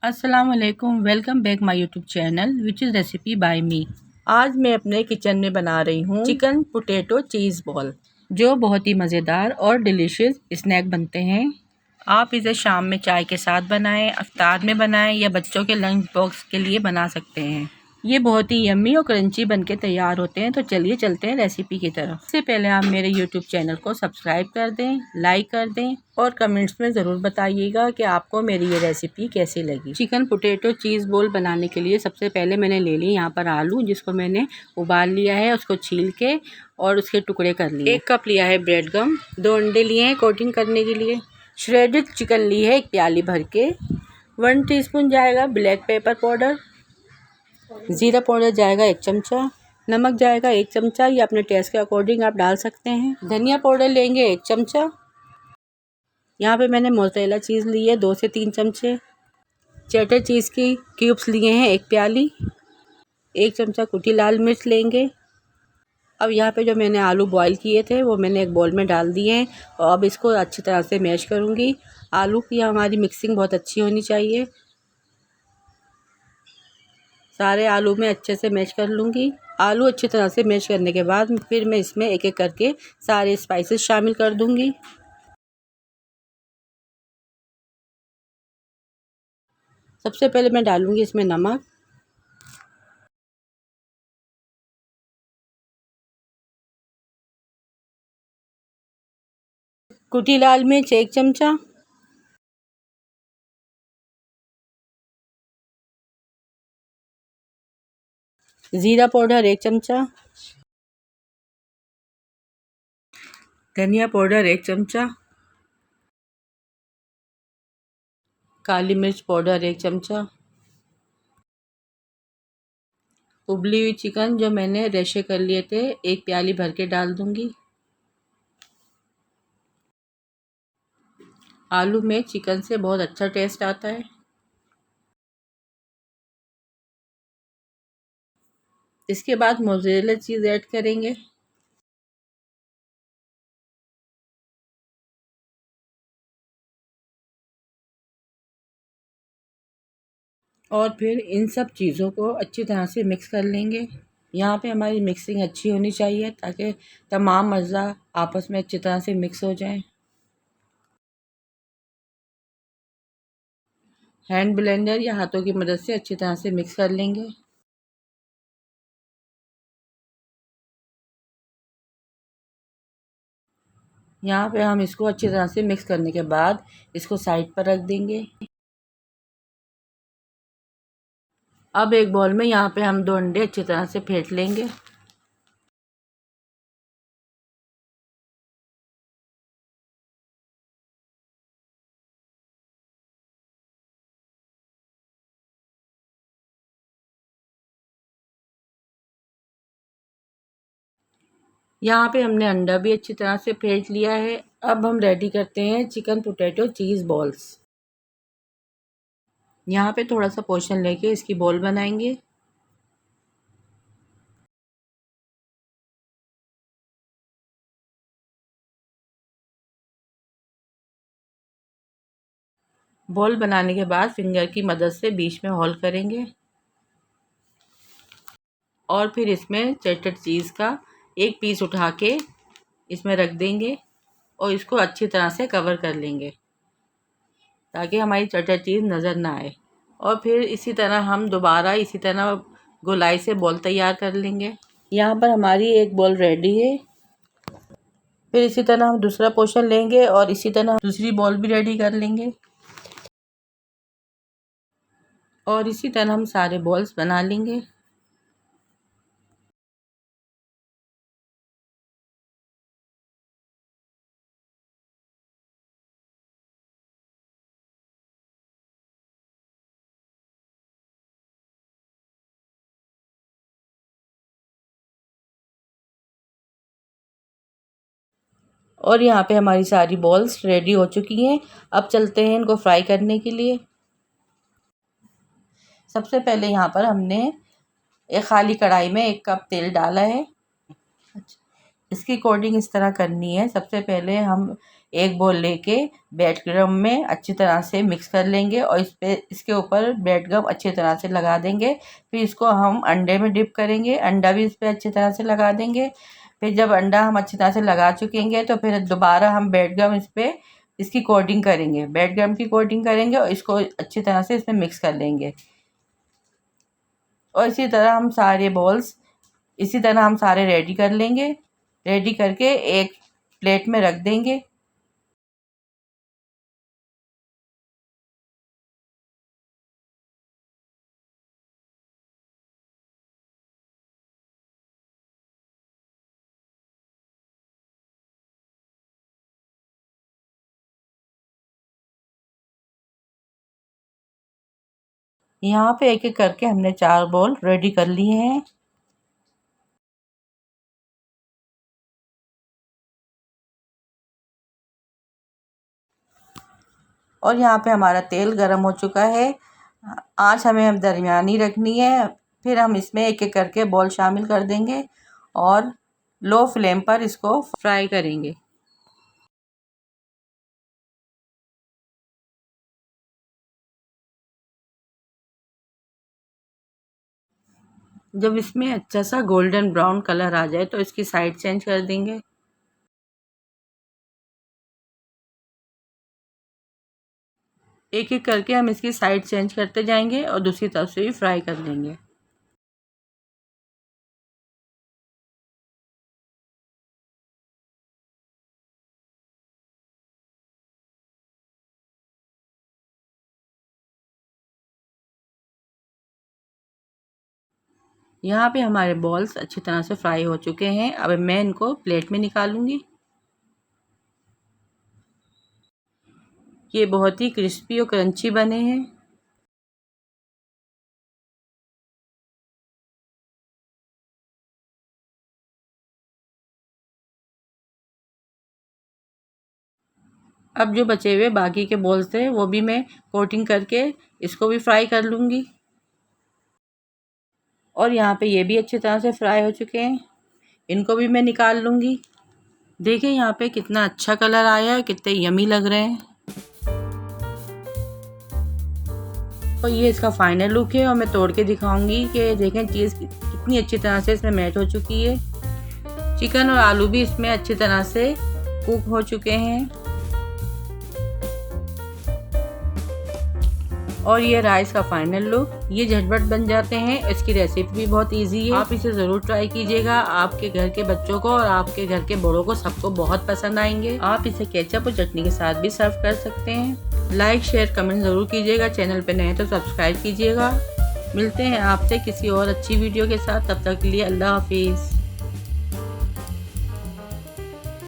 अस्सलाम वालेकुम, welcome back my YouTube channel which is recipe by me. आज मैं अपने किचन में बना रही हूँ चिकन पोटैटो चीज़ बॉल, जो बहुत ही मज़ेदार और डिलीशियस स्नैक बनते हैं। आप इसे शाम में चाय के साथ बनाएं, इफ्तार में बनाएं या बच्चों के लंच बॉक्स के लिए बना सकते हैं। ये बहुत ही यम्मी और क्रंची बनके तैयार होते हैं। तो चलिए चलते हैं रेसिपी की तरफ। इससे पहले आप मेरे यूट्यूब चैनल को सब्सक्राइब कर दें, लाइक कर दें और कमेंट्स में ज़रूर बताइएगा कि आपको मेरी ये रेसिपी कैसी लगी। चिकन पोटैटो चीज़ बोल बनाने के लिए सबसे पहले मैंने ले ली यहाँ पर आलू, जिसको मैंने उबाल लिया है, उसको छील के और उसके टुकड़े कर लिए। 1 कप लिया है ब्रेड गम, 2 अंडे लिए हैं कोटिंग करने के लिए। श्रेडेड चिकन ली है 1 प्याली भर के। 1 टीस्पून जाएगा ब्लैक पेपर पाउडर। ज़ीरा पाउडर जाएगा 1 चमचा। नमक जाएगा 1 चमचा, या अपने टेस्ट के अकॉर्डिंग आप डाल सकते हैं। धनिया पाउडर लेंगे 1 चमचा। यहाँ पे मैंने मोज़रेला चीज़ ली है 2 से 3 चमचे। चेडर चीज़ की क्यूब्स लिए हैं 1 प्याली। 1 चमचा कुटी लाल मिर्च लेंगे। अब यहाँ पे जो मैंने आलू बॉईल किए थे वो मैंने एक बाउल में डाल दिए हैं और अब इसको अच्छी तरह से मैश करूँगी। आलू की हमारी मिक्सिंग बहुत अच्छी होनी चाहिए। सारे आलू में अच्छे से मैश कर लूँगी। आलू अच्छी तरह से मैश करने के बाद फिर मैं इसमें एक एक करके सारे स्पाइसेस शामिल कर दूँगी। सबसे पहले मैं डालूँगी इसमें नमक, कुटी लाल मिर्च 1 चमचा, ज़ीरा पाउडर 1 चमचा, धनिया पाउडर 1 चमचा, काली मिर्च पाउडर 1 चमचा। उबली हुई चिकन जो मैंने रेशे कर लिए थे 1 प्याली भर के डाल दूँगी। आलू में चिकन से बहुत अच्छा टेस्ट आता है। इसके बाद मोज़रेला चीज़ ऐड करेंगे। और फिर इन सब चीज़ों को अच्छी तरह से मिक्स कर लेंगे। यहाँ पे हमारी मिक्सिंग अच्छी होनी चाहिए ताकि तमाम अज़्ज़ा आपस में अच्छी तरह से मिक्स हो जाएं। हैंड ब्लेंडर या हाथों की मदद से अच्छी तरह से मिक्स कर लेंगे। यहाँ पे हम इसको अच्छी तरह से मिक्स करने के बाद इसको साइड पर रख देंगे। अब एक बाउल में यहाँ पे हम 2 अंडे अच्छी तरह से फेंट लेंगे। यहाँ पे हमने अंडा भी अच्छी तरह से फेंट लिया है। अब हम रेडी करते हैं चिकन पोटैटो चीज़ बॉल्स। यहाँ पे थोड़ा सा पोर्शन लेके इसकी बॉल बनाएंगे। बॉल बनाने के बाद फिंगर की मदद से बीच में होल करेंगे और फिर इसमें चेडर चीज़ का एक पीस उठा के इसमें रख देंगे और इसको अच्छी तरह से कवर कर लेंगे ताकि हमारी चेडर चीज़ नज़र ना आए। और फिर इसी तरह हम दोबारा इसी तरह गोलाई से बॉल तैयार कर लेंगे। यहाँ पर हमारी एक बॉल रेडी है। फिर इसी तरह हम दूसरा पोर्शन लेंगे और इसी तरह दूसरी बॉल भी रेडी कर लेंगे और इसी तरह हम सारे बॉल्स बना लेंगे। और यहाँ पे हमारी सारी बॉल्स रेडी हो चुकी हैं। अब चलते हैं इनको फ्राई करने के लिए। सबसे पहले यहाँ पर हमने एक खाली कढ़ाई में 1 कप तेल डाला है। इसकी कोटिंग इस तरह करनी है। सबसे पहले हम एक बोल लेके ब्रेड क्रम्ब में अच्छी तरह से मिक्स कर लेंगे और इसके ऊपर ब्रेड क्रम्ब अच्छी तरह से लगा देंगे। फिर इसको हम अंडे में डिप करेंगे, अंडा भी इस पर अच्छी तरह से लगा देंगे। फिर जब अंडा हम अच्छी तरह से लगा चुकेंगे तो फिर दोबारा हम ब्रेड क्रम्ब इस पर इसकी कोटिंग करेंगे, ब्रेड क्रम्ब की कोटिंग करेंगे और इसको अच्छी तरह से इसमें मिक्स कर लेंगे। और इसी तरह हम सारे बॉल्स इसी तरह हम सारे रेडी कर लेंगे। रेडी करके एक प्लेट में रख देंगे। यहाँ पे एक एक करके हमने 4 बॉल रेडी कर लिए हैं। और यहाँ पे हमारा तेल गरम हो चुका है। आँच हमें दरमियानी रखनी है। फिर हम इसमें एक एक करके बॉल शामिल कर देंगे और लो फ्लेम पर इसको फ्राई करेंगे। जब इसमें अच्छा सा गोल्डन ब्राउन कलर आ जाए तो इसकी साइड चेंज कर देंगे। एक एक करके हम इसकी साइड चेंज करते जाएंगे और दूसरी तरफ से भी फ्राई कर लेंगे। यहाँ पे हमारे बॉल्स अच्छी तरह से फ्राई हो चुके हैं। अब मैं इनको प्लेट में निकालूंगी। ये बहुत ही क्रिस्पी और क्रंची बने हैं। अब जो बचे हुए बाकी के बॉल्स थे वो भी मैं कोटिंग करके इसको भी फ्राई कर लूँगी। और यहाँ पे ये भी अच्छी तरह से फ्राई हो चुके हैं, इनको भी मैं निकाल लूँगी। देखिए यहाँ पे कितना अच्छा कलर आया है, कितने यमी लग रहे हैं। और ये इसका फाइनल लुक है और मैं तोड़ के दिखाऊंगी कि देखें चीज़ कितनी अच्छी तरह से इसमें मैच हो चुकी है। चिकन और आलू भी इसमें अच्छी तरह से कुक हो चुके हैं। और ये राइस का फाइनल लुक, ये झटपट बन जाते हैं। इसकी रेसिपी भी बहुत इजी है, आप इसे ज़रूर ट्राई कीजिएगा। आपके घर के बच्चों को और आपके घर के बड़ों को सबको बहुत पसंद आएंगे। आप इसे केचप और चटनी के साथ भी सर्व कर सकते हैं। लाइक शेयर कमेंट ज़रूर कीजिएगा। चैनल पे नए तो सब्सक्राइब कीजिएगा। मिलते हैं आपसे किसी और अच्छी वीडियो के साथ, तब तक के लिए अल्लाह हाफिज़।